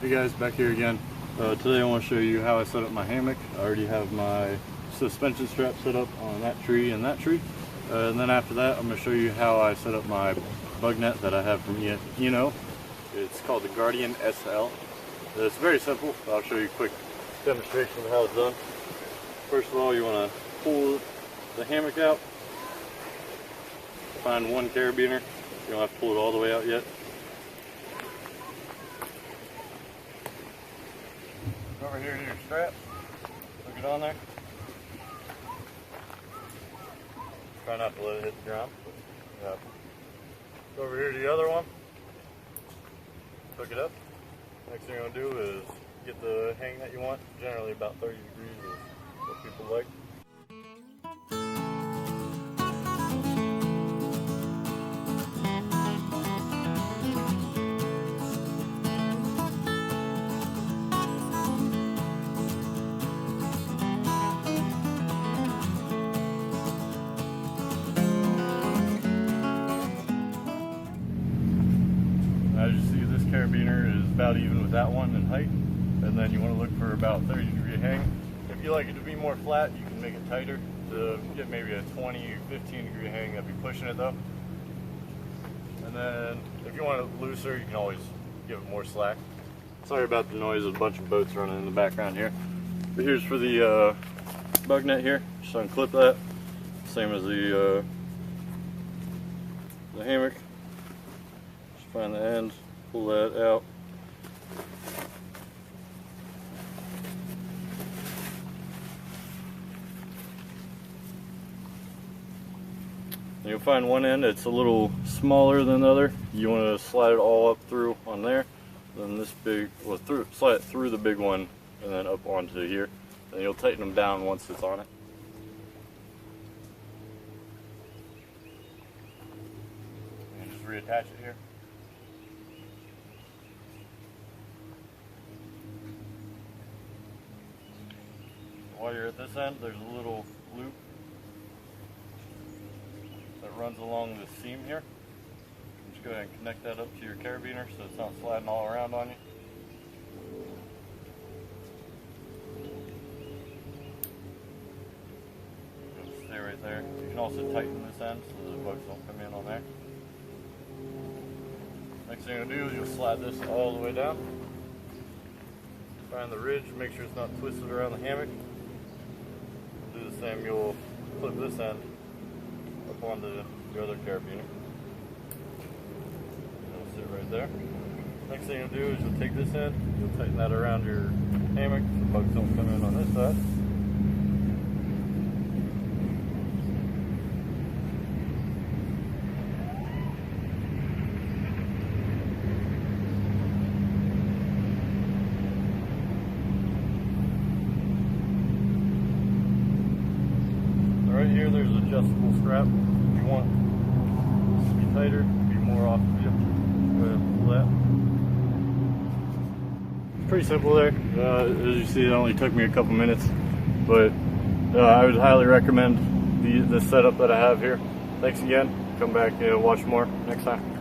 Hey guys, back here again. Today I want to show you how I set up my hammock. I already have my suspension strap set up on that tree and that tree. And then after that, I'm going to show you how I set up my bug net that I have from ENO. It's called the Guardian SL. It's very simple. I'll show you a quick demonstration of how it's done. First of all, you want to pull the hammock out. Find one carabiner. You don't have to pull it all the way out yet. Over here to your strap, hook it on there. Try not to let it hit the ground. Yep. Go over here to the other one, hook it up. Next thing you're going to do is get the hang that you want. Generally about 30 degrees is what people like. As you see, this carabiner is about even with that one in height, and then you want to look for about 30 degree hang. If you like it to be more flat, you can make it tighter to get maybe a 20 or 15 degree hang. That'd be pushing it though. And then if you want it looser, you can always give it more slack. Sorry about the noise, there's a bunch of boats running in the background here. But here's for the bug net here. Just unclip that, same as the hammock. Find the end, pull that out. And you'll find one end that's a little smaller than the other. You want to slide it all up through on there. Then this big, well, slide it through the big one and then up onto here. Then you'll tighten them down once it's on it. And just reattach it here. While you're at this end, there's a little loop that runs along the seam here. Just go ahead and connect that up to your carabiner so it's not sliding all around on you. It'll stay right there. You can also tighten this end so the bugs don't come in on there. Next thing you'll do is you'll slide this all the way down. Find the ridge, make sure it's not twisted around the hammock. Do the same, you'll flip this end up onto the other carabiner. It'll sit right there. Next thing you'll do is you'll take this end, you'll tighten that around your hammock so the bugs don't come in on this side. Right here, there's an adjustable strap. If you want this to be tighter, be more off of you, go ahead and pull that. It's pretty simple there. As you see, it only took me a couple minutes, but I would highly recommend the setup that I have here. Thanks again. Come back and watch more next time.